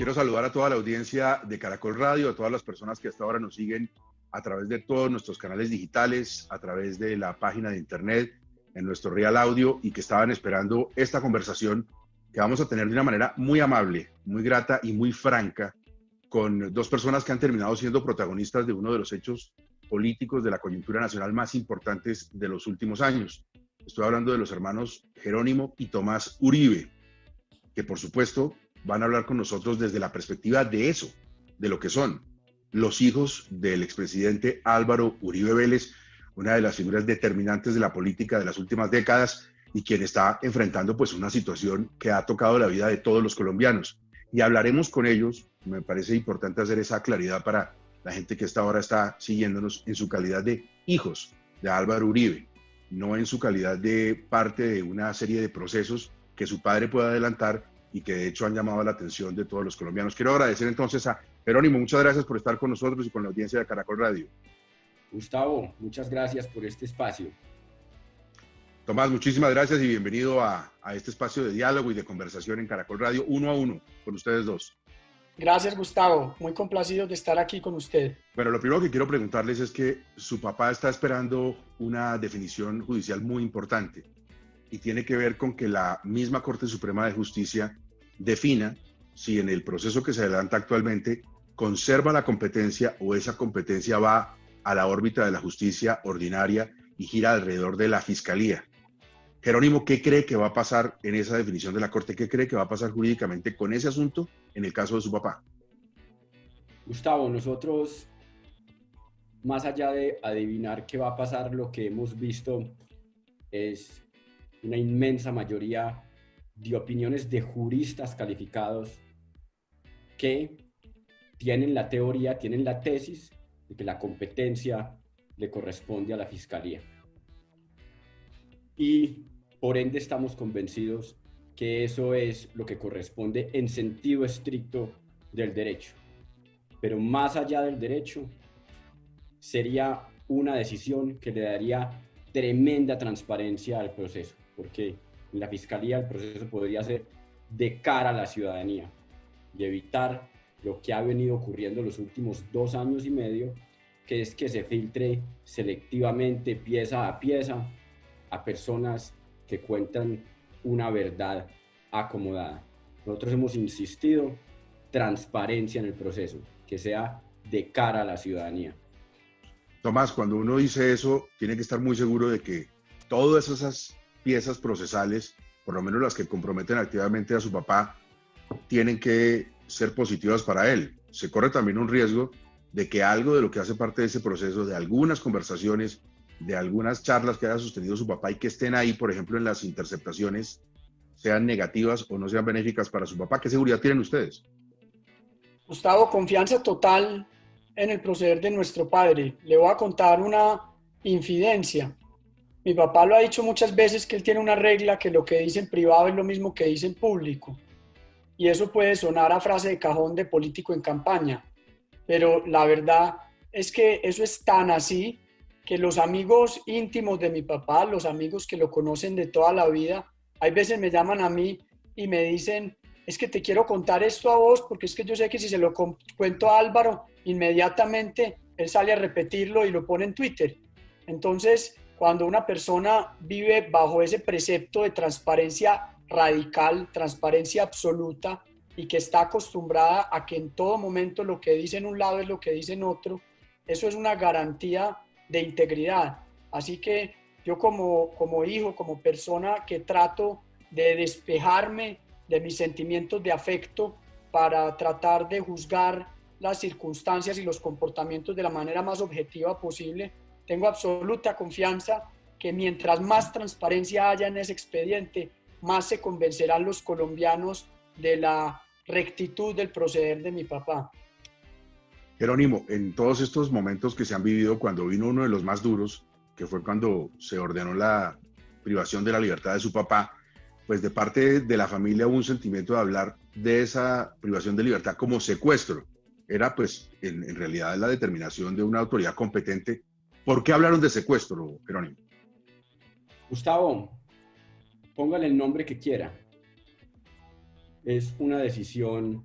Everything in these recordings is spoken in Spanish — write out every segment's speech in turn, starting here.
Quiero saludar a toda la audiencia de Caracol Radio, a todas las personas que hasta ahora nos siguen a través de todos nuestros canales digitales, a través de la página de internet, en nuestro Real Audio, y que estaban esperando esta conversación que vamos a tener de una manera muy amable, muy grata y muy franca, con dos personas que han terminado siendo protagonistas de uno de los hechos políticos de la coyuntura nacional más importantes de los últimos años. Estoy hablando de los hermanos Jerónimo y Tomás Uribe, que por supuesto van a hablar con nosotros desde la perspectiva de eso, de lo que son los hijos del expresidente Álvaro Uribe Vélez, una de las figuras determinantes de la política de las últimas décadas y quien está enfrentando pues una situación que ha tocado la vida de todos los colombianos. Y hablaremos con ellos, me parece importante hacer esa claridad para la gente que hasta ahora está siguiéndonos en su calidad de hijos de Álvaro Uribe, no en su calidad de parte de una serie de procesos que su padre puede adelantar y que de hecho han llamado la atención de todos los colombianos. Quiero agradecer entonces a Jerónimo, muchas gracias por estar con nosotros y con la audiencia de Caracol Radio. Gustavo, muchas gracias por este espacio. Tomás, muchísimas gracias y bienvenido a este espacio de diálogo y de conversación en Caracol Radio, uno a uno, con ustedes dos. Gracias, Gustavo. Muy complacido de estar aquí con usted. Bueno, lo primero que quiero preguntarles es que su papá está esperando una definición judicial muy importante y tiene que ver con que la misma Corte Suprema de Justicia defina si en el proceso que se adelanta actualmente conserva la competencia o esa competencia va a la órbita de la justicia ordinaria y gira alrededor de la Fiscalía. Jerónimo, ¿qué cree que va a pasar en esa definición de la Corte? ¿Qué cree que va a pasar jurídicamente con ese asunto en el caso de su papá? Gustavo, nosotros, más allá de adivinar qué va a pasar, lo que hemos visto es una inmensa mayoría de opiniones de juristas calificados que tienen la teoría, tienen la tesis de que la competencia le corresponde a la Fiscalía. Y por ende estamos convencidos que eso es lo que corresponde en sentido estricto del derecho. Pero más allá del derecho, sería una decisión que le daría tremenda transparencia al proceso, porque en la Fiscalía el proceso podría ser de cara a la ciudadanía y evitar lo que ha venido ocurriendo los últimos 2 años y medio, que es que se filtre selectivamente, pieza a pieza, a personas que cuentan una verdad acomodada. Nosotros hemos insistido, transparencia en el proceso, que sea de cara a la ciudadanía. Tomás, cuando uno dice eso, tiene que estar muy seguro de que todas esas piezas procesales, por lo menos las que comprometen activamente a su papá, tienen que ser positivas para él. Se corre también un riesgo de que algo de lo que hace parte de ese proceso, de algunas conversaciones, de algunas charlas que haya sostenido su papá y que estén ahí, por ejemplo, en las interceptaciones, sean negativas o no sean benéficas para su papá. ¿Qué seguridad tienen ustedes? Gustavo, confianza total en el proceder de nuestro padre. Le voy a contar una infidencia. Mi papá lo ha dicho muchas veces que él tiene una regla que lo que dice en privado es lo mismo que dice en público. Y eso puede sonar a frase de cajón de político en campaña. Pero la verdad es que eso es tan así que los amigos íntimos de mi papá, los amigos que lo conocen de toda la vida, hay veces me llaman a mí y me dicen, es que te quiero contar esto a vos porque es que yo sé que si se lo cuento a Álvaro, inmediatamente él sale a repetirlo y lo pone en Twitter. Entonces, cuando una persona vive bajo ese precepto de transparencia radical, transparencia absoluta, y que está acostumbrada a que en todo momento lo que dice en un lado es lo que dice en otro, eso es una garantía de integridad. Así que yo como hijo, como persona que trato de despejarme de mis sentimientos de afecto para tratar de juzgar las circunstancias y los comportamientos de la manera más objetiva posible, tengo absoluta confianza que mientras más transparencia haya en ese expediente, más se convencerán los colombianos de la rectitud del proceder de mi papá. Jerónimo, en todos estos momentos que se han vivido, cuando vino uno de los más duros, que fue cuando se ordenó la privación de la libertad de su papá, pues de parte de la familia hubo un sentimiento de hablar de esa privación de libertad como secuestro. Era pues en realidad la determinación de una autoridad competente. ¿Por qué hablaron de secuestro, Jerónimo? Gustavo, póngale el nombre que quiera. Es una decisión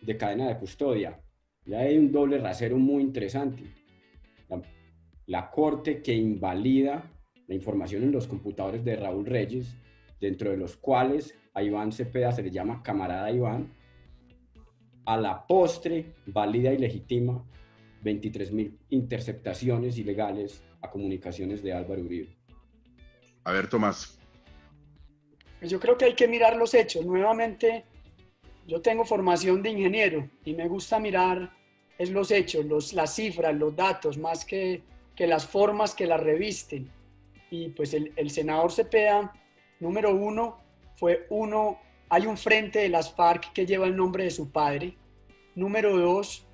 de cadena de custodia. Ya hay un doble rasero muy interesante. La corte que invalida la información en los computadores de Raúl Reyes, dentro de los cuales a Iván Cepeda se le llama camarada Iván, a la postre valida y legitima 23.000 interceptaciones ilegales a comunicaciones de Álvaro Uribe. A ver, Tomás. Yo creo que hay que mirar los hechos. Nuevamente, yo tengo formación de ingeniero y me gusta mirar es los hechos, las cifras, los datos, más que las formas que las revisten. Y pues el senador Cepeda, número uno, hay un frente de las FARC que lleva el nombre de su padre. Número dos,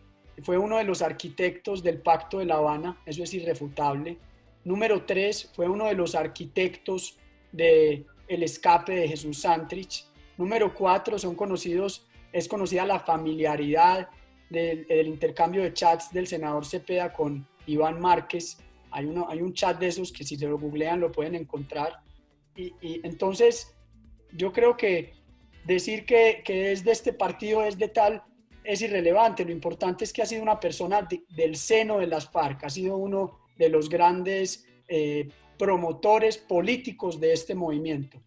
fue uno de los arquitectos del Pacto de La Habana, eso es irrefutable. Número tres, fue uno de los arquitectos del escape de Jesús Santrich. Número cuatro, es conocida la familiaridad del intercambio de chats del senador Cepeda con Iván Márquez. Hay un chat de esos que si se lo googlean lo pueden encontrar. Y entonces yo creo que decir que es de este partido, es de tal, es irrelevante. Lo importante es que ha sido una persona del seno de las FARC, ha sido uno de los grandes promotores políticos de este movimiento.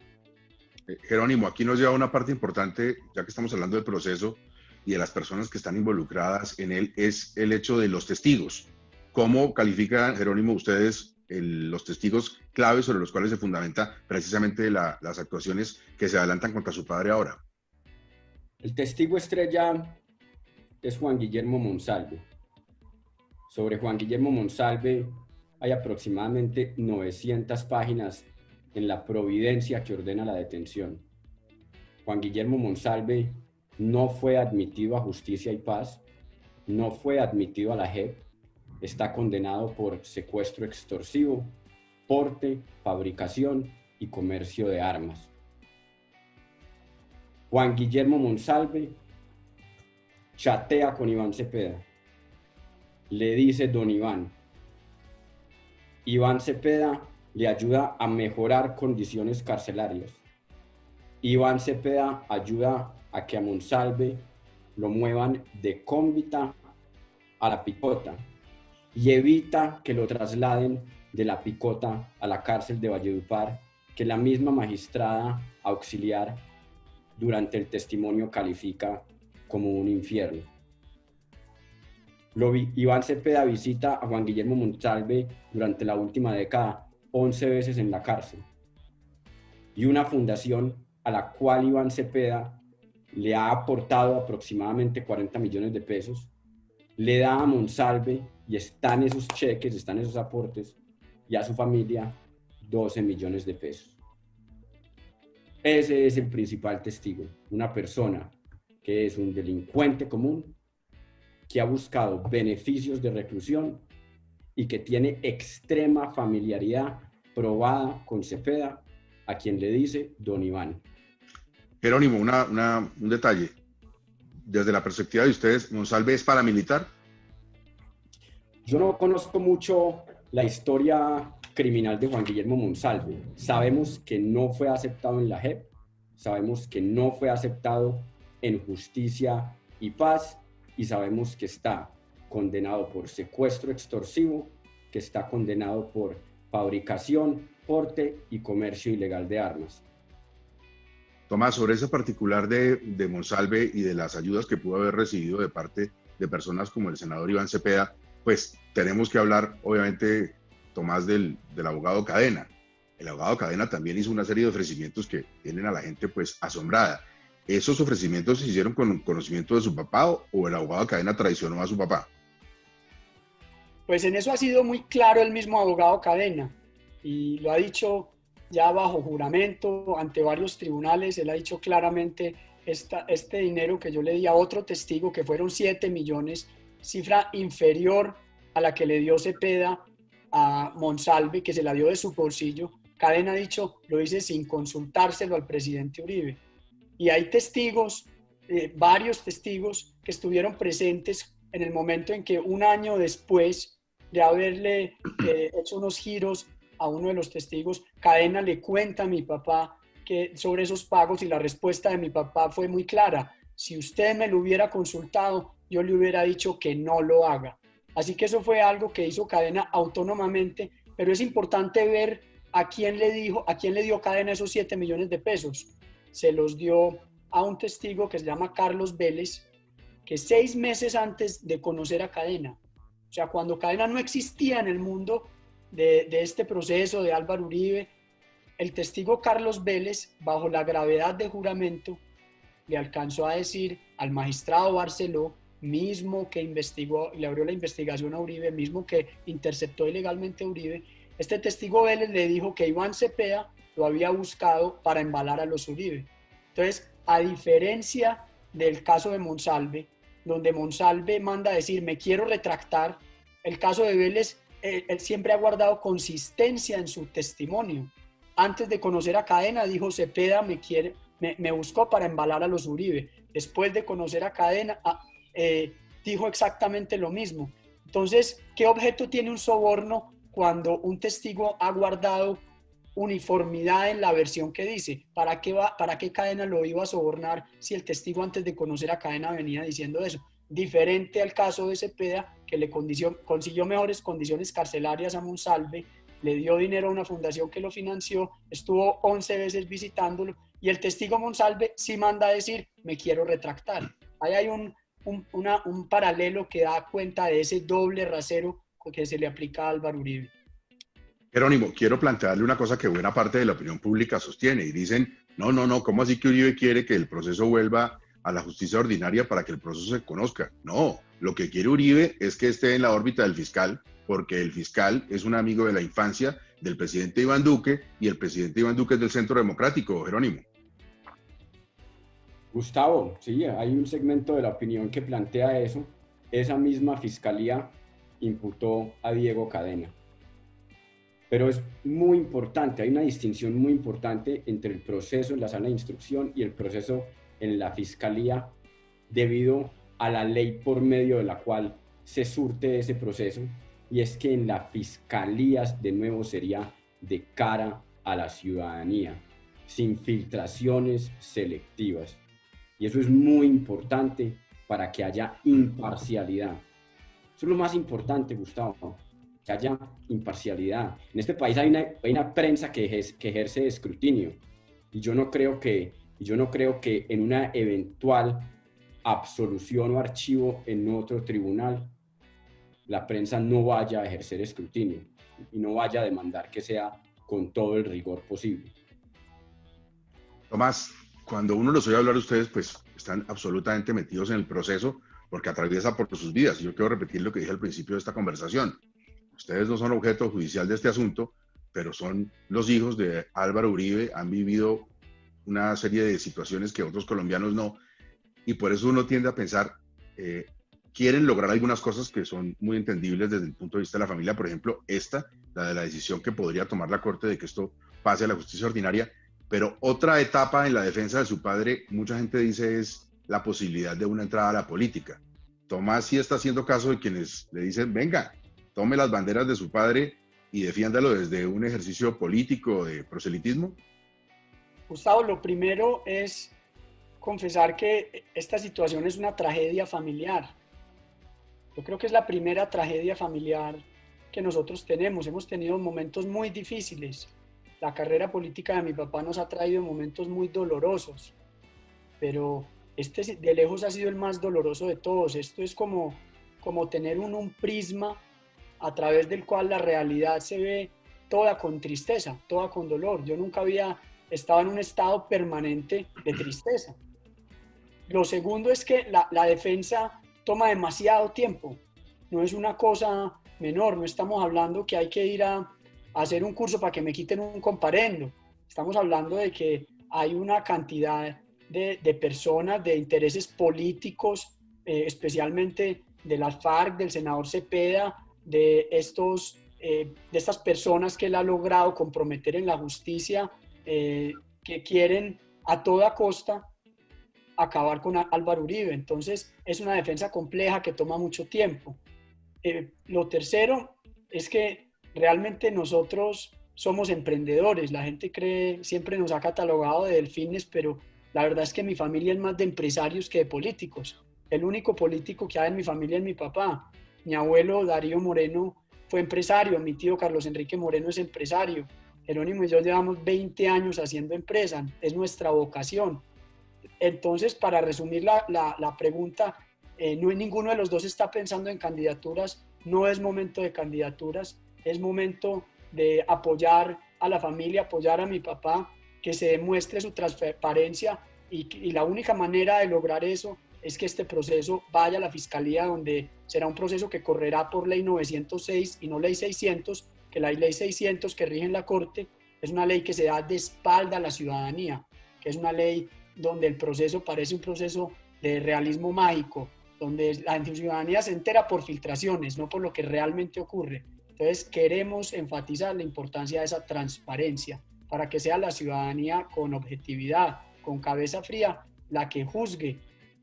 Jerónimo, aquí nos lleva una parte importante, ya que estamos hablando del proceso y de las personas que están involucradas en él, es el hecho de los testigos. ¿Cómo califican, Jerónimo, ustedes los testigos claves sobre los cuales se fundamenta precisamente las actuaciones que se adelantan contra su padre ahora? El testigo estrella es Juan Guillermo Monsalve. Sobre Juan Guillermo Monsalve hay aproximadamente 900 páginas en la providencia que ordena la detención. Juan Guillermo Monsalve no fue admitido a Justicia y Paz, no fue admitido a la JEP, está condenado por secuestro extorsivo, porte, fabricación y comercio de armas. Juan Guillermo Monsalve chatea con Iván Cepeda, le dice don Iván. Iván Cepeda le ayuda a mejorar condiciones carcelarias. Iván Cepeda ayuda a que a Monsalve lo muevan de Cómbita a La Picota y evita que lo trasladen de La Picota a la cárcel de Valledupar, que la misma magistrada auxiliar durante el testimonio califica como un infierno. Iván Cepeda visita a Juan Guillermo Monsalve durante la última década 11 veces en la cárcel, y una fundación a la cual Iván Cepeda le ha aportado aproximadamente 40 millones de pesos, le da a Monsalve, y están esos cheques, están esos aportes, y a su familia 12 millones de pesos. Ese es el principal testigo, una persona que es un delincuente común, que ha buscado beneficios de reclusión y que tiene extrema familiaridad probada con Cepeda, a quien le dice don Iván. Jerónimo, un detalle. Desde la perspectiva de ustedes, ¿Monsalve es paramilitar? Yo no conozco mucho la historia criminal de Juan Guillermo Monsalve. Sabemos que no fue aceptado en la JEP, sabemos que no fue aceptado en Justicia y Paz, y sabemos que está condenado por secuestro extorsivo, que está condenado por fabricación, porte y comercio ilegal de armas. Tomás, sobre ese particular de Monsalve y de las ayudas que pudo haber recibido de parte de personas como el senador Iván Cepeda, pues tenemos que hablar, obviamente, Tomás, del abogado Cadena. El abogado Cadena también hizo una serie de ofrecimientos que tienen a la gente pues asombrada. ¿Esos ofrecimientos se hicieron con conocimiento de su papá o el abogado Cadena traicionó a su papá? Pues en eso ha sido muy claro el mismo abogado Cadena, y lo ha dicho ya bajo juramento ante varios tribunales. Él ha dicho claramente este dinero que yo le di a otro testigo, que fueron 7 millones, cifra inferior a la que le dio Cepeda a Monsalve, que se la dio de su bolsillo. Cadena ha dicho, lo hice sin consultárselo al presidente Uribe. Y hay testigos, varios testigos que estuvieron presentes en el momento en que, un año después de haberle hecho unos giros a uno de los testigos, Cadena le cuenta a mi papá sobre esos pagos, y la respuesta de mi papá fue muy clara. si usted me lo hubiera consultado, yo le hubiera dicho que no lo haga. Así que eso fue algo que hizo Cadena autónomamente, pero es importante ver a quién le dio Cadena esos 7 millones de pesos. Se los dio a un testigo que se llama Carlos Vélez, que 6 meses antes de conocer a Cadena, o sea, cuando Cadena no existía en el mundo de este proceso de Álvaro Uribe, el testigo Carlos Vélez, bajo la gravedad de juramento, le alcanzó a decir al magistrado Barceló, mismo que investigó, le abrió la investigación a Uribe, mismo que interceptó ilegalmente a Uribe, este testigo Vélez le dijo que Iván Cepeda lo había buscado para embalar a los Uribe. Entonces, a diferencia del caso de Monsalve, donde Monsalve manda a decir, me quiero retractar, el caso de Vélez, él siempre ha guardado consistencia en su testimonio. Antes de conocer a Cadena, dijo, Cepeda me buscó para embalar a los Uribe. Después de conocer a Cadena, dijo exactamente lo mismo. Entonces, ¿qué objeto tiene un soborno cuando un testigo ha guardado uniformidad en la versión que dice? ¿Para qué Cadena lo iba a sobornar si el testigo antes de conocer a Cadena venía diciendo eso? Diferente al caso de Cepeda, que le consiguió mejores condiciones carcelarias a Monsalve, le dio dinero a una fundación que lo financió, estuvo 11 veces visitándolo, y el testigo Monsalve sí manda a decir, me quiero retractar. Ahí hay un paralelo que da cuenta de ese doble rasero que se le aplica a Álvaro Uribe. Jerónimo, quiero plantearle una cosa que buena parte de la opinión pública sostiene y dicen, no, ¿cómo así que Uribe quiere que el proceso vuelva a la justicia ordinaria para que el proceso se conozca? No, lo que quiere Uribe es que esté en la órbita del fiscal, porque el fiscal es un amigo de la infancia del presidente Iván Duque y el presidente Iván Duque es del Centro Democrático, Jerónimo. Gustavo, sí, hay un segmento de la opinión que plantea eso. Esa misma fiscalía imputó a Diego Cadena. Pero es muy importante, hay una distinción muy importante entre el proceso en la sala de instrucción y el proceso en la fiscalía, debido a la ley por medio de la cual se surte ese proceso, y es que en la fiscalía, de nuevo, sería de cara a la ciudadanía, sin filtraciones selectivas. Y eso es muy importante para que haya imparcialidad. Eso es lo más importante, Gustavo, que haya imparcialidad. En este país hay una prensa que ejerce escrutinio, y yo no creo que en una eventual absolución o archivo en otro tribunal la prensa no vaya a ejercer escrutinio y no vaya a demandar que sea con todo el rigor posible. Tomás, cuando uno los oye hablar a ustedes, pues están absolutamente metidos en el proceso porque atraviesa por sus vidas. Y yo quiero repetir lo que dije al principio de esta conversación. Ustedes no son objeto judicial de este asunto, pero son los hijos de Álvaro Uribe, han vivido una serie de situaciones que otros colombianos no, y por eso uno tiende a pensar, quieren lograr algunas cosas que son muy entendibles desde el punto de vista de la familia, por ejemplo, la de la decisión que podría tomar la Corte de que esto pase a la justicia ordinaria, pero otra etapa en la defensa de su padre, mucha gente dice, es la posibilidad de una entrada a la política. Tomás sí está haciendo caso de quienes le dicen, venga, tome las banderas de su padre y defiéndalo desde un ejercicio político de proselitismo. Gustavo, lo primero es confesar que esta situación es una tragedia familiar. Yo creo que es la primera tragedia familiar que nosotros tenemos. Hemos tenido momentos muy difíciles. La carrera política de mi papá nos ha traído momentos muy dolorosos, pero este de lejos ha sido el más doloroso de todos. Esto es como tener un prisma a través del cual la realidad se ve toda con tristeza, toda con dolor. Yo nunca había estado en un estado permanente de tristeza. Lo segundo es que la defensa toma demasiado tiempo. No es una cosa menor, no estamos hablando que hay que ir a hacer un curso para que me quiten un comparendo. Estamos hablando de que hay una cantidad de personas, de intereses políticos, especialmente de las FARC, del senador Cepeda, de estas personas que él ha logrado comprometer en la justicia, que quieren a toda costa acabar con Álvaro Uribe. Entonces es una defensa compleja que toma mucho tiempo. Lo tercero es que realmente nosotros somos emprendedores. La gente siempre nos ha catalogado de delfines, pero La verdad es que mi familia es más de empresarios que de políticos. El único político que hay en mi familia es mi papá. Mi abuelo Darío Moreno fue empresario, mi tío Carlos Enrique Moreno es empresario. Jerónimo y yo llevamos 20 años haciendo empresa, es nuestra vocación. Entonces, para resumir la pregunta, no, ninguno de los dos está pensando en candidaturas, no es momento de candidaturas, es momento de apoyar a la familia, apoyar a mi papá, que se demuestre su transparencia y la única manera de lograr eso es que este proceso vaya a la Fiscalía, donde será un proceso que correrá por ley 906 y no ley 600, que la ley 600 que rige en la Corte es una ley que se da de espalda a la ciudadanía, que es una ley donde el proceso parece un proceso de realismo mágico, donde la ciudadanía se entera por filtraciones, no por lo que realmente ocurre. Entonces queremos enfatizar la importancia de esa transparencia para que sea la ciudadanía con objetividad, con cabeza fría, la que juzgue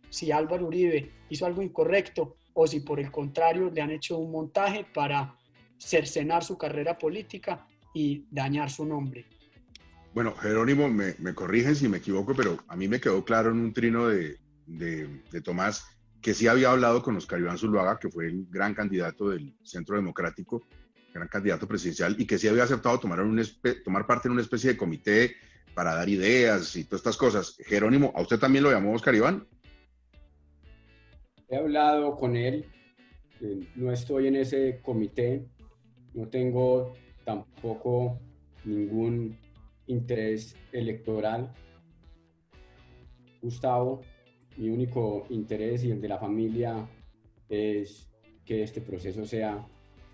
si Álvaro Uribe hizo algo incorrecto o si por el contrario le han hecho un montaje para cercenar su carrera política y dañar su nombre. Bueno, Jerónimo, me corrigen si me equivoco, pero a mí me quedó claro en un trino de Tomás que sí había hablado con Oscar Iván Zuluaga, que fue el gran candidato del Centro Democrático, gran candidato presidencial, y que sí había aceptado tomar parte en una especie de comité para dar ideas y todas estas cosas. Jerónimo, ¿a usted también lo llamó Oscar Iván? He hablado con él, no estoy en ese comité, no tengo tampoco ningún interés electoral. Gustavo, mi único interés y el de la familia es que este proceso sea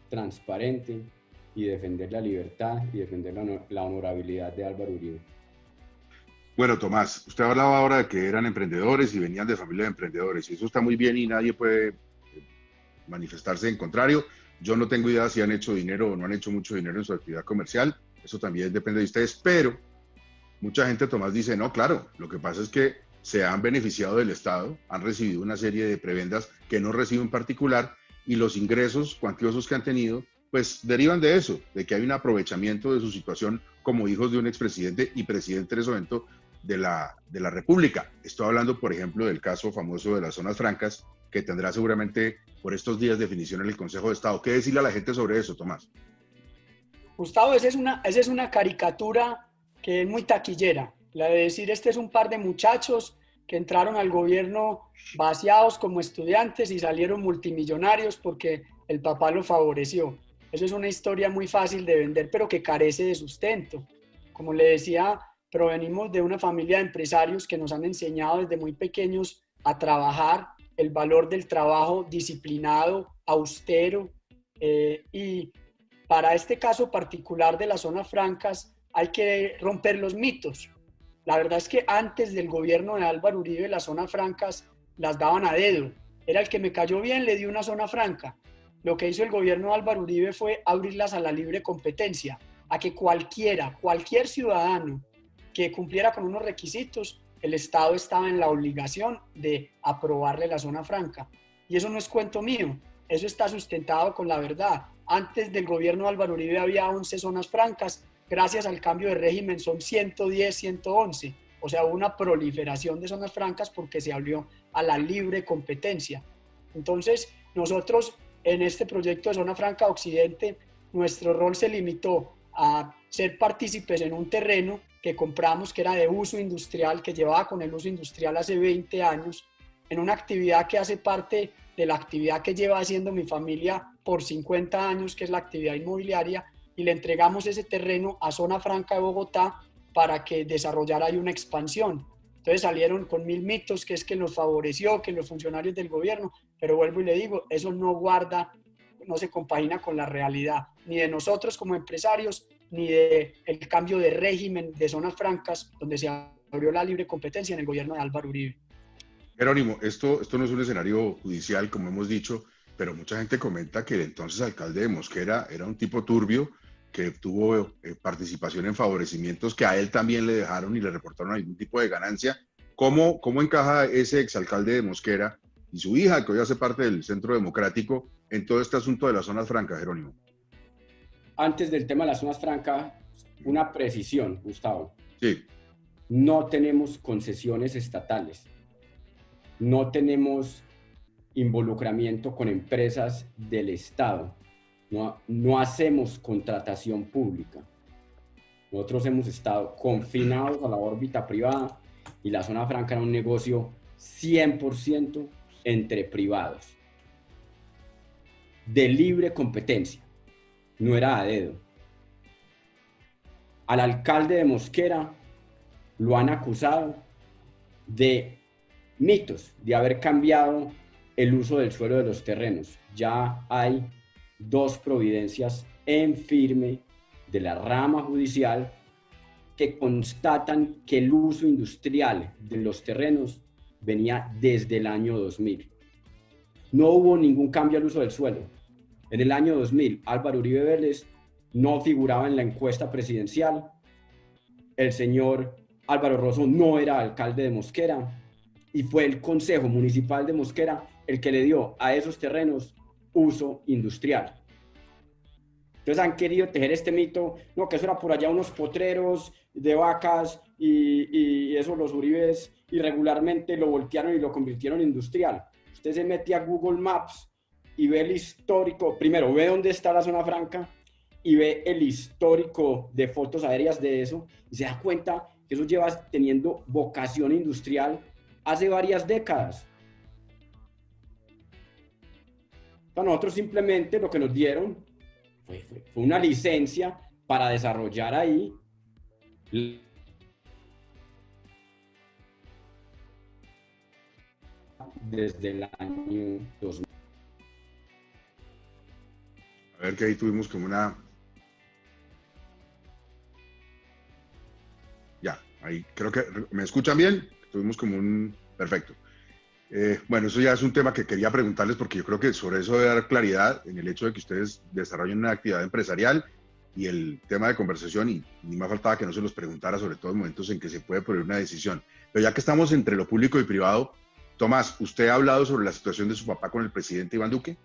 transparente y defender la libertad y defender la honorabilidad de Álvaro Uribe. Bueno, Tomás, usted hablaba ahora de que eran emprendedores y venían de familia de emprendedores, y eso está muy bien y nadie puede manifestarse en contrario. Yo no tengo idea si han hecho dinero o no han hecho mucho dinero en su actividad comercial, eso también depende de ustedes, pero mucha gente, Tomás, dice, no, claro, lo que pasa es que se han beneficiado del Estado, han recibido una serie de prebendas que no reciben en particular, y los ingresos cuantiosos que han tenido, pues derivan de eso, de que hay un aprovechamiento de su situación como hijos de un expresidente y presidente en ese momento de la República. Estoy hablando, por ejemplo, del caso famoso de las zonas francas, que tendrá seguramente por estos días definición en el Consejo de Estado. ¿Qué decirle a la gente sobre eso, Tomás? Gustavo, esa es una caricatura que es muy taquillera, la de decir este es un par de muchachos que entraron al gobierno vaciados como estudiantes y salieron multimillonarios porque el papá lo favoreció. Eso es una historia muy fácil de vender, pero que carece de sustento. Como le decía, provenimos de una familia de empresarios que nos han enseñado desde muy pequeños a trabajar, el valor del trabajo disciplinado, austero, y para este caso particular de las zonas francas hay que romper los mitos. La verdad es que antes del gobierno de Álvaro Uribe las zonas francas las daban a dedo. Era el que me cayó bien, le di una zona franca. Lo que hizo el gobierno de Álvaro Uribe fue abrirlas a la libre competencia, a que cualquier ciudadano que cumpliera con unos requisitos, el Estado estaba en la obligación de aprobarle la zona franca. Y eso no es cuento mío, eso está sustentado con la verdad. Antes del gobierno de Álvaro Uribe había 11 zonas francas, gracias al cambio de régimen son 110, 111. O sea, hubo una proliferación de zonas francas porque se abrió a la libre competencia. Entonces, nosotros en este proyecto de Zona Franca Occidente, nuestro rol se limitó a ser partícipes en un terreno que compramos que era de uso industrial, que llevaba con el uso industrial hace 20 años, en una actividad que hace parte de la actividad que lleva haciendo mi familia por 50 años, que es la actividad inmobiliaria, y le entregamos ese terreno a Zona Franca de Bogotá para que desarrollara ahí una expansión. Entonces salieron con 1000 mitos, que es que nos favoreció, que los funcionarios del gobierno, pero vuelvo y le digo, eso no se compagina con la realidad, ni de nosotros como empresarios, ni del cambio de régimen de zonas francas, donde se abrió la libre competencia en el gobierno de Álvaro Uribe. Jerónimo, esto no es un escenario judicial, como hemos dicho, pero mucha gente comenta que el entonces alcalde de Mosquera era un tipo turbio, que tuvo participación en favorecimientos que a él también le dejaron y le reportaron algún tipo de ganancia. ¿Cómo encaja ese exalcalde de Mosquera y su hija, que hoy hace parte del Centro Democrático, en todo este asunto de las zonas francas, Jerónimo? Antes del tema de las zonas francas, una precisión, Gustavo. Sí. no tenemos concesiones estatales, no tenemos involucramiento con empresas del Estado, no hacemos contratación pública. Nosotros hemos estado confinados a la órbita privada y la zona franca era un negocio 100% entre privados, de libre competencia, no era a dedo. Al alcalde de Mosquera lo han acusado de mitos, de haber cambiado el uso del suelo de los terrenos. Ya hay 2 providencias en firme de la rama judicial que constatan que el uso industrial de los terrenos venía desde el año 2000. No hubo ningún cambio al uso del suelo. En el año 2000, Álvaro Uribe Vélez no figuraba en la encuesta presidencial. El señor Álvaro Rosso no era alcalde de Mosquera y fue el Consejo Municipal de Mosquera el que le dio a esos terrenos uso industrial. Entonces han querido tejer este mito, no, que eso era por allá unos potreros de vacas y eso los Uribes irregularmente lo voltearon y lo convirtieron en industrial. Usted se mete a Google Maps y ve el histórico, primero ve dónde está la zona franca y ve el histórico de fotos aéreas de eso y se da cuenta que eso lleva teniendo vocación industrial hace varias décadas. A nosotros simplemente lo que nos dieron fue una licencia para desarrollar ahí desde el año 2000. A ver, que ahí tuvimos como una... Ya, ahí creo que... ¿Me escuchan bien? Tuvimos como un... Perfecto. Bueno, eso ya es un tema que quería preguntarles porque yo creo que sobre eso debe dar claridad en el hecho de que ustedes desarrollen una actividad empresarial y el tema de conversación, y ni más faltaba que no se los preguntara, sobre todo en momentos en que se puede poner una decisión. Pero ya que estamos entre lo público y privado, Tomás, ¿usted ha hablado sobre la situación de su papá con el presidente Iván Duque?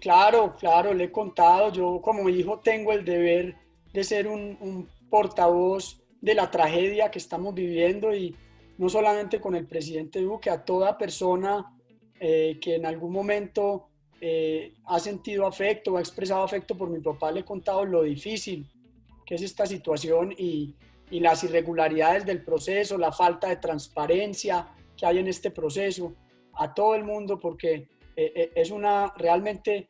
Claro, le he contado. Yo como hijo tengo el deber de ser un portavoz de la tragedia que estamos viviendo, y no solamente con el presidente Duque, a toda persona que en algún momento ha sentido afecto o ha expresado afecto por mi papá, le he contado lo difícil que es esta situación y las irregularidades del proceso, la falta de transparencia que hay en este proceso, a todo el mundo, porque realmente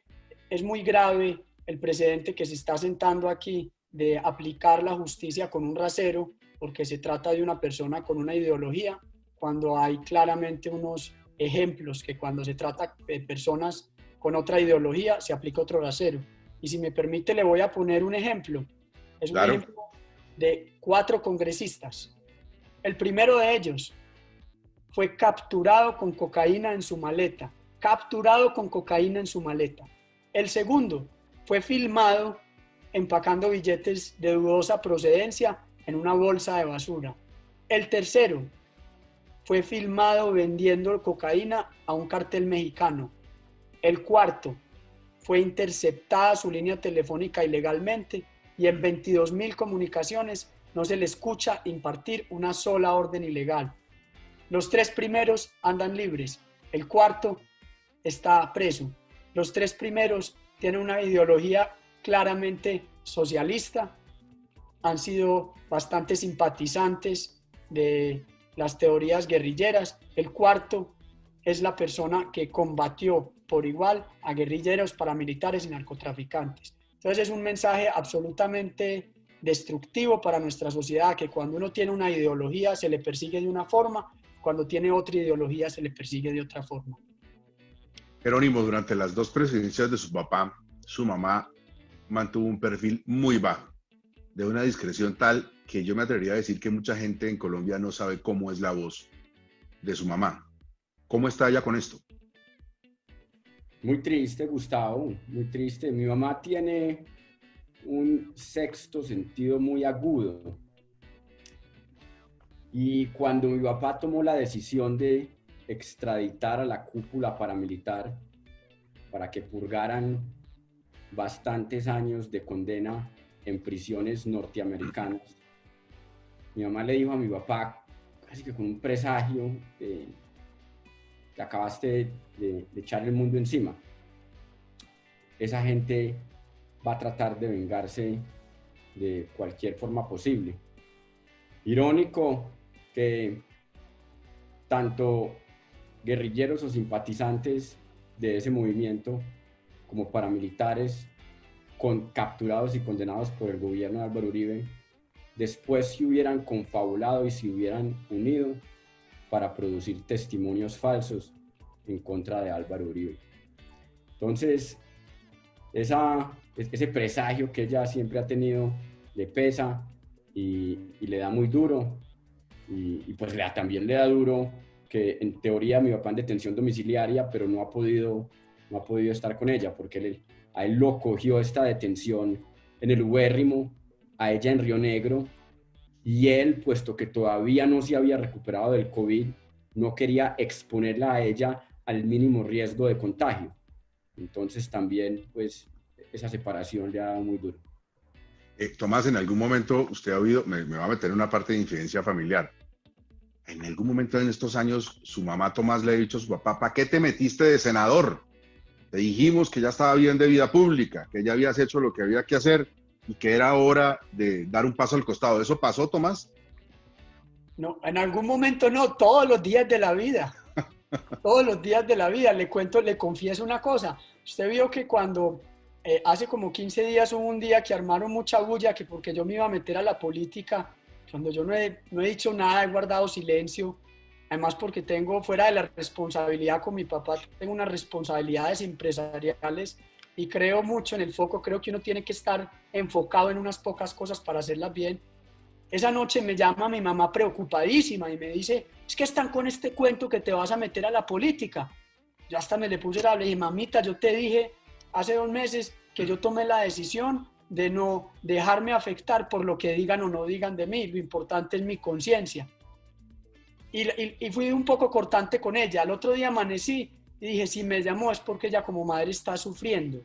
es muy grave el precedente que se está sentando aquí de aplicar la justicia con un rasero, porque se trata de una persona con una ideología, cuando hay claramente unos ejemplos que cuando se trata de personas con otra ideología se aplica otro rasero. Y si me permite, le voy a poner un ejemplo. Es un ejemplo de 4 congresistas. El primero de ellos fue capturado con cocaína en su maleta. El segundo fue filmado empacando billetes de dudosa procedencia en una bolsa de basura. El tercero fue filmado vendiendo cocaína a un cartel mexicano. El cuarto fue interceptada su línea telefónica ilegalmente y en 22,000 comunicaciones no se le escucha impartir una sola orden ilegal. Los 3 primeros andan libres, el cuarto está preso. Los 3 primeros tienen una ideología claramente socialista, han sido bastante simpatizantes de las teorías guerrilleras. El cuarto es la persona que combatió por igual a guerrilleros, paramilitares y narcotraficantes. Entonces es un mensaje absolutamente destructivo para nuestra sociedad, que cuando uno tiene una ideología se le persigue de una forma, cuando tiene otra ideología se le persigue de otra forma. Jerónimo, durante las 2 presidencias de su papá, su mamá mantuvo un perfil muy bajo, de una discreción tal que yo me atrevería a decir que mucha gente en Colombia no sabe cómo es la voz de su mamá. ¿Cómo está ella con esto? Muy triste, Gustavo, muy triste. Mi mamá tiene un sexto sentido muy agudo. Y cuando mi papá tomó la decisión de extraditar a la cúpula paramilitar para que purgaran bastantes años de condena en prisiones norteamericanas, mi mamá le dijo a mi papá, casi que con un presagio, que acabaste de echar el mundo encima. Esa gente va a tratar de vengarse de cualquier forma posible. Irónico que tanto guerrilleros o simpatizantes de ese movimiento como paramilitares capturados y condenados por el gobierno de Álvaro Uribe después se hubieran confabulado y se hubieran unido para producir testimonios falsos en contra de Álvaro Uribe. Entonces, ese presagio que ella siempre ha tenido le pesa y le da muy duro, y pues también le da duro que en teoría mi papá en detención domiciliaria, pero no ha podido estar con ella porque a él lo cogió esta detención en el ubérrimo, a ella en Río Negro, y él, puesto que todavía no se había recuperado del COVID, no quería exponerla a ella al mínimo riesgo de contagio. Entonces también, pues, esa separación le ha dado muy duro. Tomás, en algún momento usted ha oído, me va a meter en una parte de infidencia familiar. En algún momento en estos años, su mamá Tomás le ha dicho a su papá, ¿para qué te metiste de senador? Te dijimos que ya estaba bien de vida pública, que ya habías hecho lo que había que hacer y que era hora de dar un paso al costado. ¿Eso pasó, Tomás? No, en algún momento no, todos los días de la vida. Todos los días de la vida. Le confieso una cosa. Usted vio que cuando hace como 15 días hubo un día que armaron mucha bulla, que porque yo me iba a meter a la política, cuando yo no he dicho nada, he guardado silencio. Además porque tengo, fuera de la responsabilidad con mi papá, tengo unas responsabilidades empresariales y creo mucho en el foco. Creo que uno tiene que estar enfocado en unas pocas cosas para hacerlas bien. Esa noche me llama mi mamá preocupadísima y me dice, es que están con este cuento que te vas a meter a la política. Yo hasta me le puse a hablar y dije, mamita, yo te dije hace 2 meses que yo tomé la decisión de no dejarme afectar por lo que digan o no digan de mí. Lo importante es mi conciencia. Y fui un poco cortante con ella. Al otro día amanecí y dije, si me llamó es porque ella como madre está sufriendo.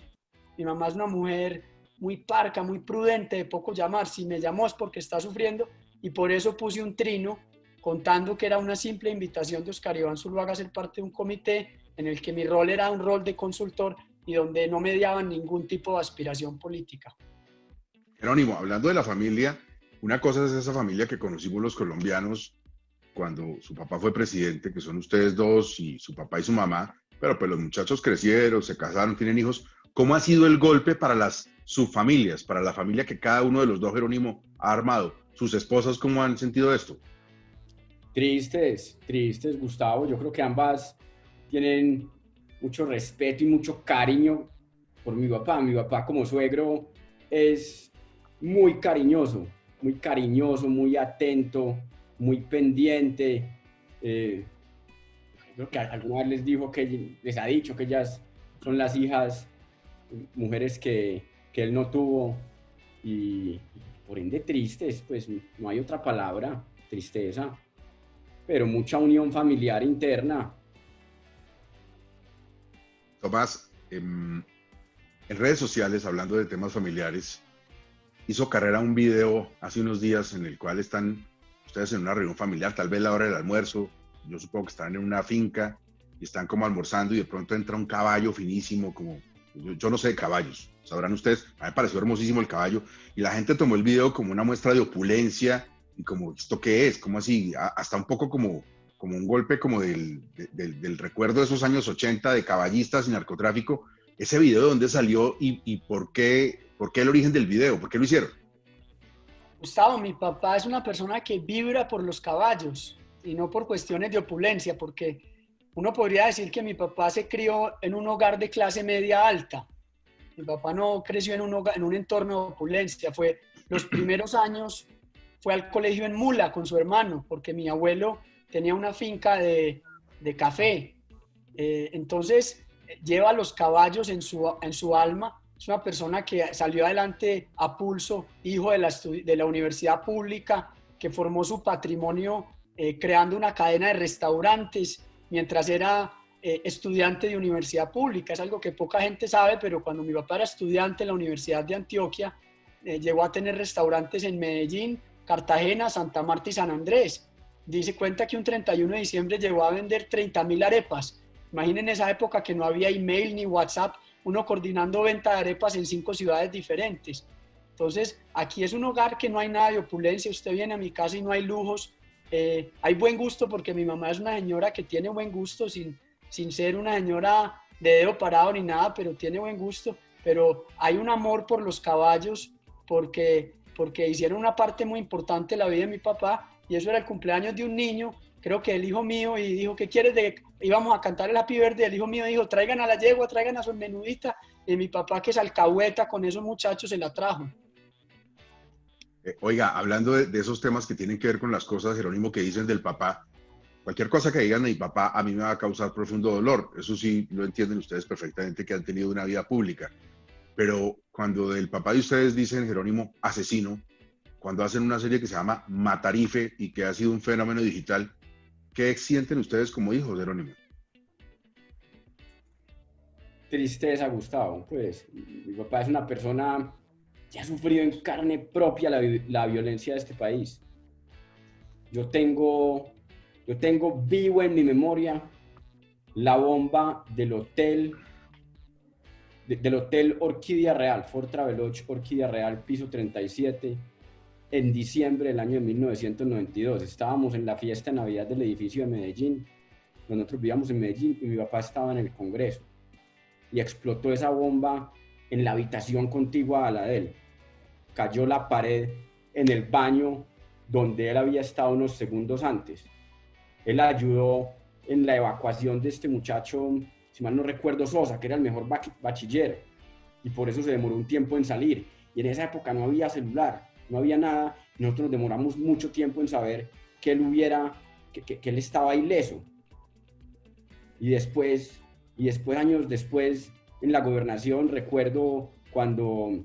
Mi mamá es una mujer muy parca, muy prudente, de poco llamar. Si me llamó es porque está sufriendo, y por eso puse un trino contando que era una simple invitación de Oscar Iván Zuluaga a ser parte de un comité en el que mi rol era un rol de consultor y donde no mediaban ningún tipo de aspiración política. Jerónimo, hablando de la familia, una cosa es esa familia que conocimos los colombianos cuando su papá fue presidente, que son ustedes dos y su papá y su mamá, pero pues los muchachos crecieron, se casaron, tienen hijos. ¿Cómo ha sido el golpe para las subfamilias, para la familia que cada uno de los dos, Jerónimo, ha armado? ¿Sus esposas cómo han sentido esto? Tristes, Gustavo. Yo creo que ambas tienen mucho respeto y mucho cariño por mi papá. Mi papá como suegro es muy cariñoso, muy atento, muy pendiente. Creo que alguna vez les ha dicho que ellas son las hijas, mujeres que él no tuvo, y por ende tristes, pues no hay otra palabra, tristeza, pero mucha unión familiar interna. Tomás, en redes sociales, hablando de temas familiares, hizo carrera un video hace unos días en el cual están ustedes en una reunión familiar, tal vez la hora del almuerzo, yo supongo que están en una finca y están como almorzando y de pronto entra un caballo finísimo, como yo no sé de caballos, sabrán ustedes, a mí me pareció hermosísimo el caballo y la gente tomó el video como una muestra de opulencia y como, ¿esto qué es? Como así, hasta un poco como un golpe como del recuerdo de esos años 80 de caballistas y narcotráfico. Ese video, ¿de dónde salió y por qué el origen del video? ¿Por qué lo hicieron? Gustavo, mi papá es una persona que vibra por los caballos y no por cuestiones de opulencia, porque uno podría decir que mi papá se crió en un hogar de clase media alta. Mi papá no creció en un entorno de opulencia. Los primeros años fue al colegio en mula con su hermano, porque mi abuelo tenía una finca de café. Entonces lleva los caballos en su alma. Es una persona que salió adelante a pulso, hijo de la universidad pública, que formó su patrimonio creando una cadena de restaurantes mientras era estudiante de universidad pública. Es algo que poca gente sabe, pero cuando mi papá era estudiante en la Universidad de Antioquia, llegó a tener restaurantes en Medellín Cartagena, Santa Marta y San Andrés. Dice cuenta que un 31 de diciembre llegó a vender 30.000 arepas. Imaginen esa época que no había email ni WhatsApp, uno coordinando venta de arepas en 5 ciudades diferentes. Entonces, aquí es un hogar que no hay nada de opulencia. Usted viene a mi casa y no hay lujos. Hay buen gusto porque mi mamá es una señora que tiene buen gusto sin ser una señora de dedo parado ni nada, pero tiene buen gusto. Pero hay un amor por los caballos porque hicieron una parte muy importante de la vida de mi papá, y eso era el cumpleaños de un niño, creo que el hijo mío, y dijo, ¿qué quieres? Íbamos a cantar el Happy Birthday, el hijo mío dijo, traigan a la yegua, traigan a su menudita, y mi papá, que es alcahueta con esos muchachos, se la trajo. Oiga, hablando de esos temas que tienen que ver con las cosas, Jerónimo, que dicen del papá, cualquier cosa que digan de mi papá a mí me va a causar profundo dolor. Eso sí, lo entienden ustedes perfectamente, que han tenido una vida pública. Pero cuando del papá de ustedes dicen, Jerónimo, asesino, cuando hacen una serie que se llama Matarife y que ha sido un fenómeno digital, ¿qué sienten ustedes como hijos, Jerónimo? Tristeza, Gustavo. Pues mi papá es una persona que ha sufrido en carne propia la violencia de este país. Yo tengo vivo en mi memoria la bomba del hotel Orquídea Real, Fort Travelodge Orquídea Real, piso 37, en diciembre del año de 1992. Estábamos en la fiesta de Navidad del edificio de Medellín. Nosotros vivíamos en Medellín y mi papá estaba en el Congreso. Y explotó esa bomba en la habitación contigua a la de él. Cayó la pared en el baño donde él había estado unos segundos antes. Él ayudó en la evacuación de este muchacho, si mal no recuerdo, Sosa, que era el mejor bachiller, y por eso se demoró un tiempo en salir. Y en esa época no había celular, no había nada. Nosotros nos demoramos mucho tiempo en saber que él estaba ileso. Y después, años después, en la gobernación, recuerdo cuando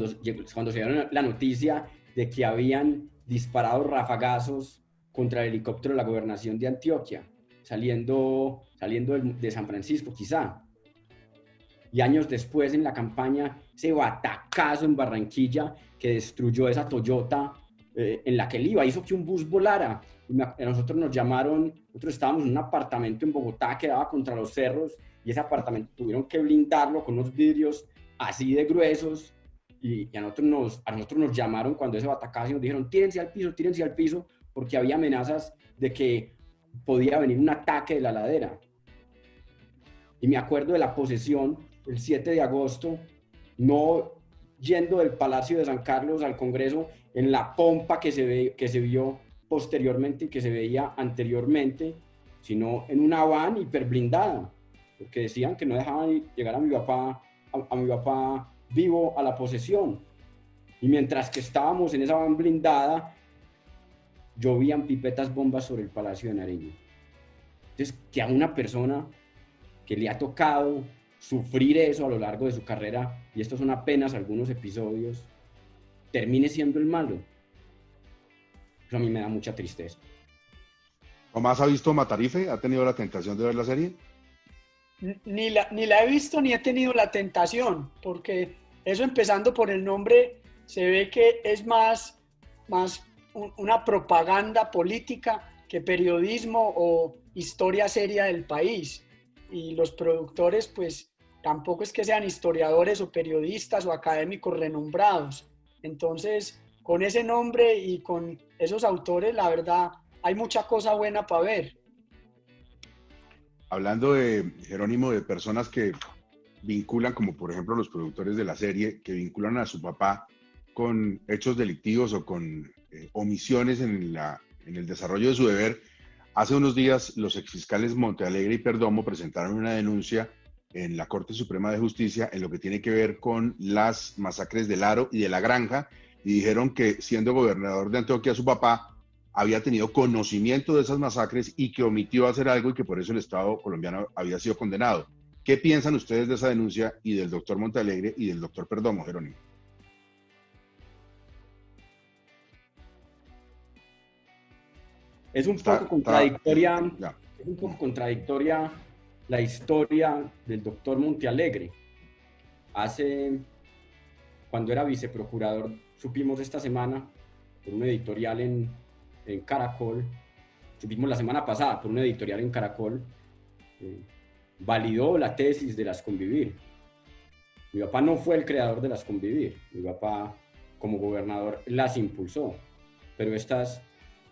se dio la noticia de que habían disparado rafagazos contra el helicóptero de la gobernación de Antioquia, saliendo de San Francisco, quizá. Y años después, en la campaña, ese batacazo en Barranquilla que destruyó esa Toyota en la que él iba, hizo que un bus volara. Y nosotros nos llamaron, nosotros estábamos en un apartamento en Bogotá que daba contra los cerros, y ese apartamento tuvieron que blindarlo con unos vidrios así de gruesos, y a nosotros nos llamaron cuando ese batacazo y nos dijeron, tírense al piso, porque había amenazas de que podía venir un ataque de la ladera. Y me acuerdo de la posesión, el 7 de agosto, no yendo del Palacio de San Carlos al Congreso en la pompa que se vio posteriormente y que se veía anteriormente, sino en una van hiperblindada, porque decían que no dejaban llegar a mi papá vivo a la posesión. Y mientras que estábamos en esa van blindada, llovían pipetas bombas sobre el Palacio de Nariño. Entonces, que a una persona que le ha tocado sufrir eso a lo largo de su carrera, y estos son apenas algunos episodios, termine siendo el malo, eso a mí me da mucha tristeza. ¿Tomás ha visto Matarife? ¿Ha tenido la tentación de ver la serie? Ni la he visto ni he tenido la tentación, porque eso, empezando por el nombre, se ve que es más una propaganda política que periodismo o historia seria del país. Y los productores, pues, tampoco es que sean historiadores o periodistas o académicos renombrados. Entonces, con ese nombre y con esos autores, la verdad, hay mucha cosa buena para ver. Hablando de, Jerónimo, de personas que vinculan, como por ejemplo los productores de la serie, que vinculan a su papá con hechos delictivos o con omisiones en el desarrollo de su deber. Hace unos días los exfiscales Montealegre y Perdomo presentaron una denuncia en la Corte Suprema de Justicia en lo que tiene que ver con las masacres del Aro y de La Granja, y dijeron que, siendo gobernador de Antioquia, su papá había tenido conocimiento de esas masacres y que omitió hacer algo, y que por eso el Estado colombiano había sido condenado. ¿Qué piensan ustedes de esa denuncia y del doctor Montealegre y del doctor Perdomo, Jerónimo? Es un poco contradictoria la historia del doctor Montealegre. Cuando era viceprocurador, supimos esta semana por un editorial en Caracol, vimos la semana pasada por un editorial en Caracol, validó la tesis de las Convivir. Mi papá no fue el creador de las Convivir, mi papá como gobernador las impulsó, pero estas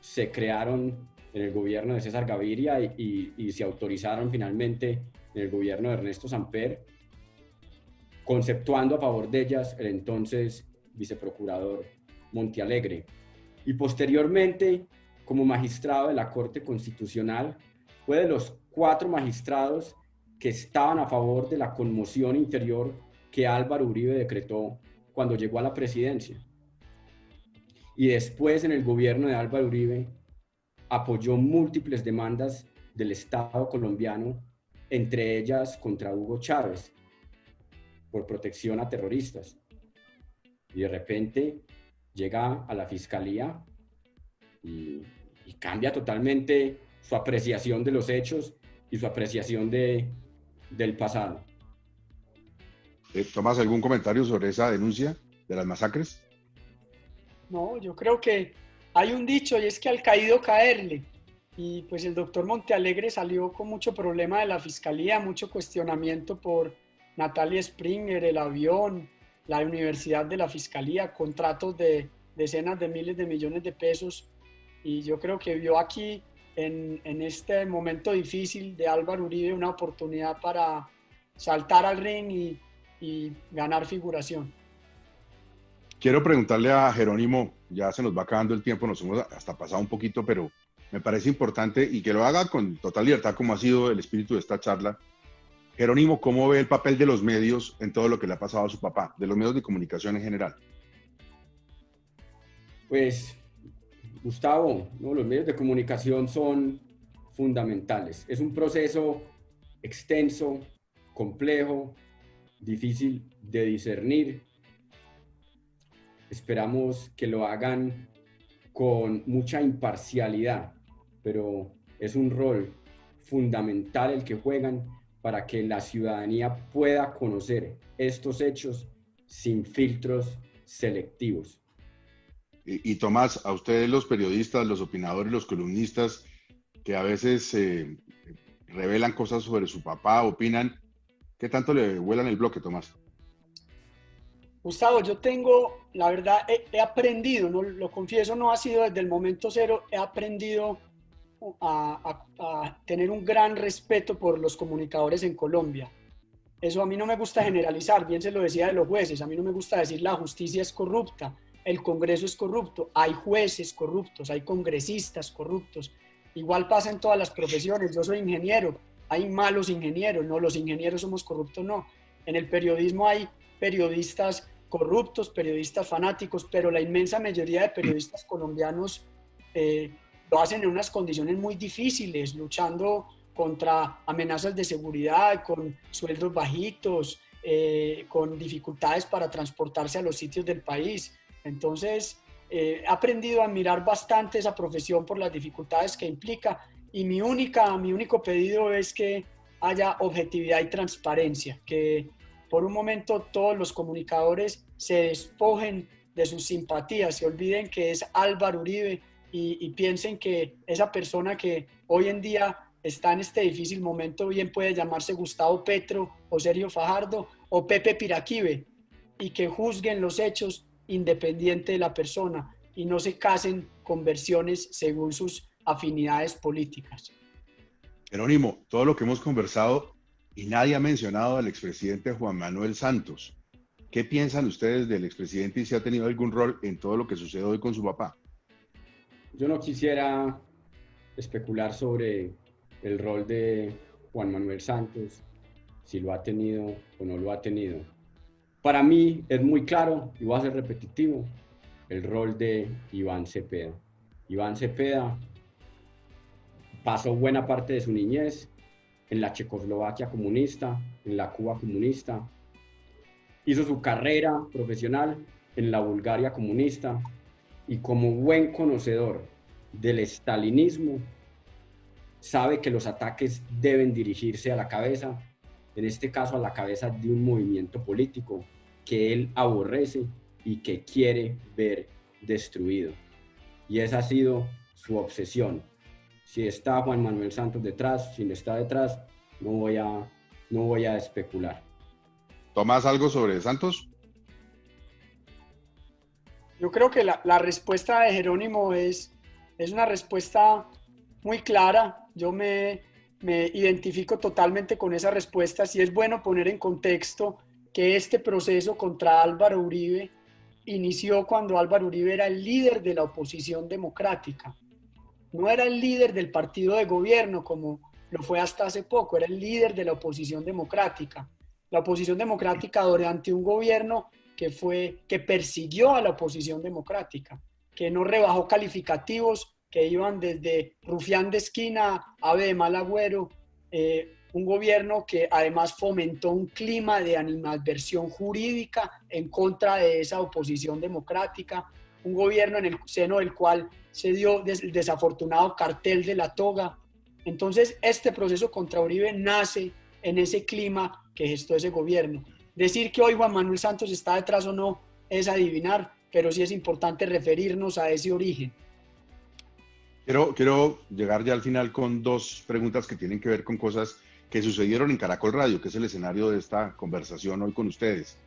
se crearon en el gobierno de César Gaviria y se autorizaron finalmente en el gobierno de Ernesto Samper, conceptuando a favor de ellas el entonces viceprocurador Montealegre. Y posteriormente, como magistrado de la Corte Constitucional, fue de los 4 magistrados que estaban a favor de la conmoción interior que Álvaro Uribe decretó cuando llegó a la presidencia. Y después, en el gobierno de Álvaro Uribe, apoyó múltiples demandas del Estado colombiano, entre ellas contra Hugo Chávez, por protección a terroristas. Y de repente llega a la fiscalía y cambia totalmente su apreciación de los hechos y su apreciación del pasado. Tomás, ¿algún comentario sobre esa denuncia de las masacres? No, yo creo que hay un dicho y es que al caído caerle. Y pues el doctor Montealegre salió con mucho problema de la fiscalía, mucho cuestionamiento por Natalia Springer, el avión, la universidad de la fiscalía, contratos de decenas de miles de millones de pesos. Y yo creo que vio aquí en este momento difícil de Álvaro Uribe una oportunidad para saltar al ring y ganar figuración. Quiero preguntarle a Jerónimo, ya se nos va acabando el tiempo, nos hemos hasta pasado un poquito, pero me parece importante y que lo haga con total libertad como ha sido el espíritu de esta charla. Jerónimo, ¿cómo ve el papel de los medios en todo lo que le ha pasado a su papá, de los medios de comunicación en general? Pues, Gustavo, ¿no? Los medios de comunicación son fundamentales. Es un proceso extenso, complejo, difícil de discernir. Esperamos que lo hagan con mucha imparcialidad, pero es un rol fundamental el que juegan para que la ciudadanía pueda conocer estos hechos sin filtros selectivos. Y Tomás, a ustedes los periodistas, los opinadores, los columnistas, que a veces revelan cosas sobre su papá, opinan, ¿qué tanto le vuelan el bloque, Tomás? Gustavo, yo tengo, la verdad, he aprendido, ¿no? Lo confieso, no ha sido desde el momento cero, he aprendido a tener un gran respeto por los comunicadores en Colombia. Eso a mí no me gusta generalizar, bien se lo decía de los jueces, a mí no me gusta decir la justicia es corrupta, el Congreso es corrupto, hay jueces corruptos, hay congresistas corruptos, igual pasa en todas las profesiones, yo soy ingeniero, hay malos ingenieros, no, los ingenieros somos corruptos, no, en el periodismo hay periodistas corruptos, periodistas fanáticos, pero la inmensa mayoría de periodistas colombianos lo hacen en unas condiciones muy difíciles, luchando contra amenazas de seguridad, con sueldos bajitos, con dificultades para transportarse a los sitios del país. Entonces, he aprendido a admirar bastante esa profesión por las dificultades que implica y mi único pedido es que haya objetividad y transparencia, que por un momento todos los comunicadores se despojen de sus simpatías, se olviden que es Álvaro Uribe y piensen que esa persona que hoy en día está en este difícil momento bien puede llamarse Gustavo Petro o Sergio Fajardo o Pepe Piraquive y que juzguen los hechos independiente de la persona y no se casen con versiones según sus afinidades políticas. Jerónimo, todo lo que hemos conversado y nadie ha mencionado al expresidente Juan Manuel Santos. ¿Qué piensan ustedes del expresidente y si ha tenido algún rol en todo lo que sucede hoy con su papá? Yo no quisiera especular sobre el rol de Juan Manuel Santos, si lo ha tenido o no lo ha tenido. Para mí es muy claro, y voy a ser repetitivo, el rol de Iván Cepeda. Iván Cepeda pasó buena parte de su niñez en la Checoslovaquia comunista, en la Cuba comunista. Hizo su carrera profesional en la Bulgaria comunista y como buen conocedor del estalinismo, sabe que los ataques deben dirigirse a la cabeza, en este caso a la cabeza de un movimiento político que él aborrece y que quiere ver destruido. y esa ha sido su obsesión. Si está Juan Manuel Santos detrás, si no está detrás, no voy a especular. ¿Tomás algo sobre Santos? Yo creo que la respuesta de Jerónimo es una respuesta muy clara. Yo me identifico totalmente con esa respuesta. Sí es bueno poner en contexto que este proceso contra Álvaro Uribe inició cuando Álvaro Uribe era el líder de la oposición democrática. No era el líder del partido de gobierno como lo fue hasta hace poco, era el líder de la oposición democrática. La oposición democrática durante un gobierno que persiguió a la oposición democrática, que no rebajó calificativos que iban desde rufián de esquina, ave de mal agüero, un gobierno que además fomentó un clima de animadversión jurídica en contra de esa oposición democrática, un gobierno en el seno del cual se dio el desafortunado cartel de la toga. Entonces, este proceso contra Uribe nace en ese clima que gestó ese gobierno. Decir que hoy Juan Manuel Santos está detrás o no es adivinar, pero sí es importante referirnos a ese origen. Quiero llegar ya al final con dos preguntas que tienen que ver con cosas que sucedieron en Caracol Radio, que es el escenario de esta conversación hoy con ustedes.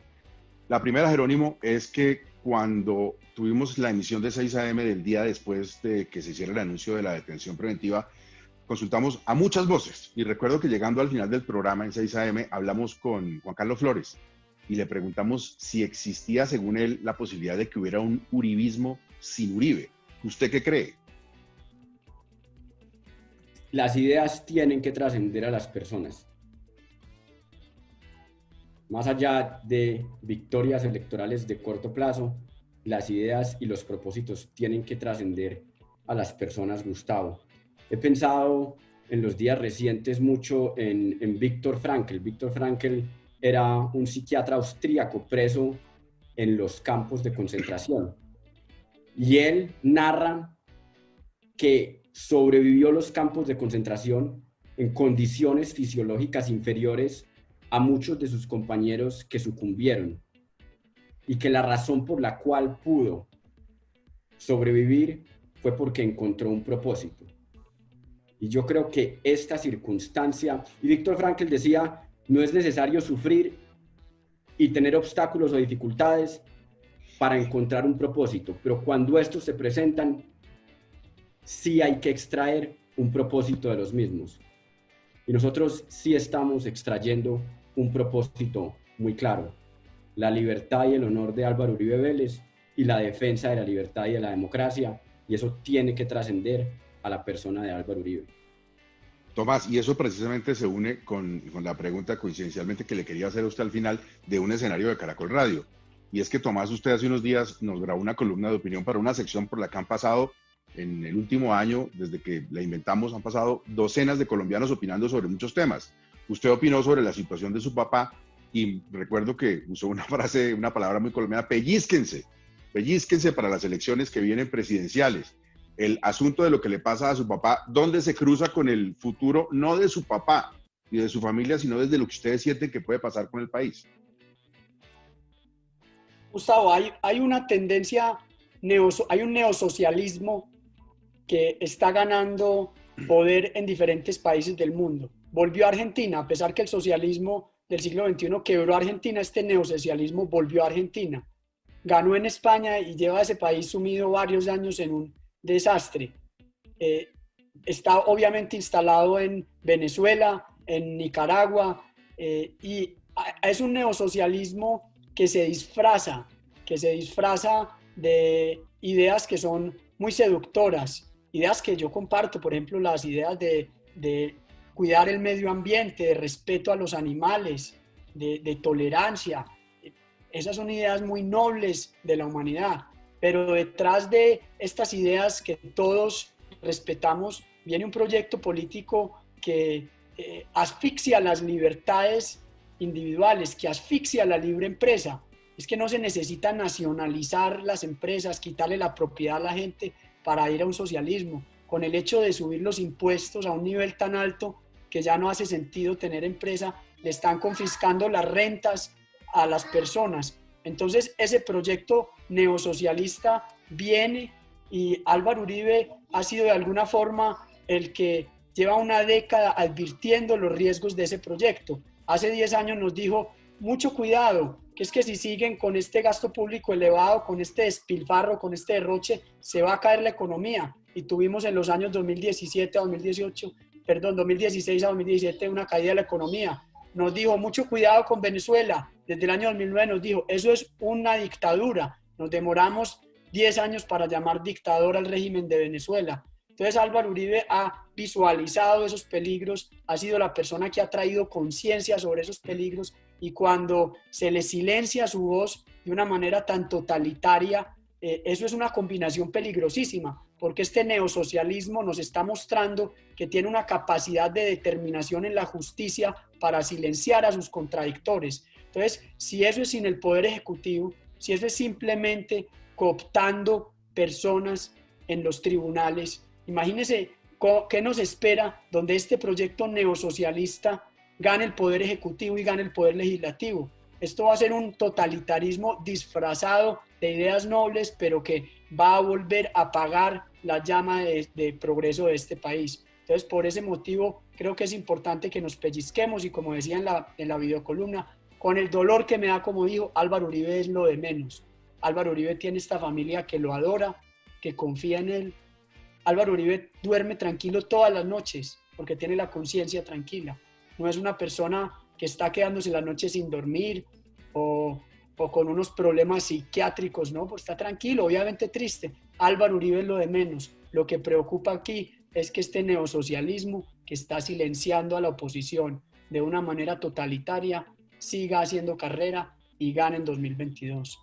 La primera, Jerónimo, es que cuando tuvimos la emisión de 6 AM del día después de que se hiciera el anuncio de la detención preventiva, consultamos a muchas voces. Y recuerdo que llegando al final del programa en 6 AM hablamos con Juan Carlos Flores y le preguntamos si existía, según él, la posibilidad de que hubiera un uribismo sin Uribe. ¿Usted qué cree? Las ideas tienen que trascender a las personas. Más allá de victorias electorales de corto plazo, las ideas y los propósitos tienen que trascender a las personas, Gustavo. He pensado en los días recientes mucho en Viktor Frankl. Viktor Frankl era un psiquiatra austríaco preso en los campos de concentración. Y él narra que sobrevivió los campos de concentración en condiciones fisiológicas inferiores a muchos de sus compañeros que sucumbieron, y que la razón por la cual pudo sobrevivir fue porque encontró un propósito. Y yo creo que esta circunstancia, y Viktor Frankl decía, no es necesario sufrir y tener obstáculos o dificultades para encontrar un propósito, pero cuando estos se presentan, sí hay que extraer un propósito de los mismos. Y nosotros sí estamos extrayendo un propósito muy claro: la libertad y el honor de Álvaro Uribe Vélez y la defensa de la libertad y de la democracia, y eso tiene que trascender a la persona de Álvaro Uribe. Tomás, y eso precisamente se une con la pregunta coincidencialmente que le quería hacer a usted al final de un escenario de Caracol Radio. Y es que, Tomás, usted hace unos días nos grabó una columna de opinión para una sección por la que han pasado en el último año, desde que la inventamos, han pasado docenas de colombianos opinando sobre muchos temas. Usted opinó sobre la situación de su papá y recuerdo que usó una frase, una palabra muy colombiana: pellízquense para las elecciones que vienen presidenciales. El asunto de lo que le pasa a su papá, ¿dónde se cruza con el futuro, no de su papá y de su familia, sino desde lo que ustedes sienten que puede pasar con el país? Gustavo, hay una tendencia, hay un neosocialismo que está ganando poder en diferentes países del mundo. Volvió a Argentina, a pesar que el socialismo del siglo XXI quebró a Argentina, este neosocialismo volvió a Argentina. Ganó en España y lleva a ese país sumido varios años en un desastre. Está obviamente instalado en Venezuela, en Nicaragua, y es un neosocialismo que se disfraza de ideas que son muy seductoras, ideas que yo comparto, por ejemplo, las ideas de cuidar el medio ambiente, de respeto a los animales, de tolerancia. Esas son ideas muy nobles de la humanidad, pero detrás de estas ideas que todos respetamos viene un proyecto político que asfixia las libertades individuales, que asfixia la libre empresa. Es que no se necesita nacionalizar las empresas, quitarle la propiedad a la gente para ir a un socialismo. Con el hecho de subir los impuestos a un nivel tan alto que ya no hace sentido tener empresa, le están confiscando las rentas a las personas. Entonces ese proyecto neosocialista viene y Álvaro Uribe ha sido de alguna forma el que lleva una década advirtiendo los riesgos de ese proyecto. Hace 10 años nos dijo, mucho cuidado, que es que si siguen con este gasto público elevado, con este despilfarro, con este derroche, se va a caer la economía. Y tuvimos en los años 2017 a 2018, perdón, 2016 a 2017 una caída de la economía. Nos dijo, mucho cuidado con Venezuela. Desde el año 2009 nos dijo, eso es una dictadura. Nos demoramos 10 años para llamar dictador al régimen de Venezuela. Entonces Álvaro Uribe ha visualizado esos peligros, ha sido la persona que ha traído conciencia sobre esos peligros, y cuando se le silencia su voz de una manera tan totalitaria, eso es una combinación peligrosísima, porque este neosocialismo nos está mostrando que tiene una capacidad de determinación en la justicia para silenciar a sus contradictores. Entonces, si eso es sin el Poder Ejecutivo, si eso es simplemente cooptando personas en los tribunales, imagínense qué nos espera donde este proyecto neosocialista gane el Poder Ejecutivo y gane el Poder Legislativo. Esto va a ser un totalitarismo disfrazado de ideas nobles, pero que va a volver a apagar la llama de progreso de este país. Entonces, por ese motivo, creo que es importante que nos pellizquemos y, como decía en la videocolumna, con el dolor que me da, como dijo, Álvaro Uribe es lo de menos. Álvaro Uribe tiene esta familia que lo adora, que confía en él. Álvaro Uribe duerme tranquilo todas las noches porque tiene la conciencia tranquila. No es una persona que está quedándose la noche sin dormir o con unos problemas psiquiátricos, ¿no? Pues está tranquilo, obviamente triste. Álvaro Uribe es lo de menos. Lo que preocupa aquí es que este neosocialismo que está silenciando a la oposición de una manera totalitaria siga haciendo carrera y gane en 2022.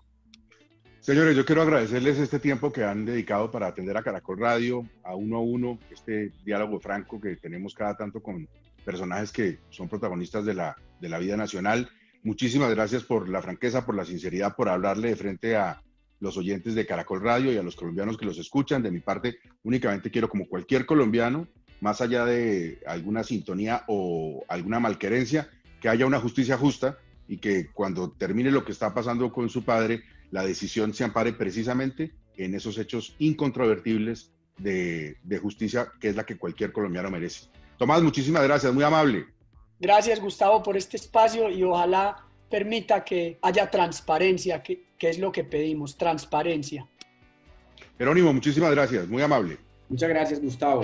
Señores, yo quiero agradecerles este tiempo que han dedicado para atender a Caracol Radio, a uno, este diálogo franco que tenemos cada tanto con personajes que son protagonistas de la vida nacional. Muchísimas gracias por la franqueza, por la sinceridad, por hablarle de frente a los oyentes de Caracol Radio y a los colombianos que los escuchan. De mi parte, únicamente quiero, como cualquier colombiano, más allá de alguna sintonía o alguna malquerencia, que haya una justicia justa y que cuando termine lo que está pasando con su padre, la decisión se ampare precisamente en esos hechos incontrovertibles de justicia, que es la que cualquier colombiano merece. Tomás, muchísimas gracias, muy amable. Gracias, Gustavo, por este espacio, y ojalá permita que haya transparencia, que es lo que pedimos, transparencia. Jerónimo, muchísimas gracias, muy amable. Muchas gracias, Gustavo.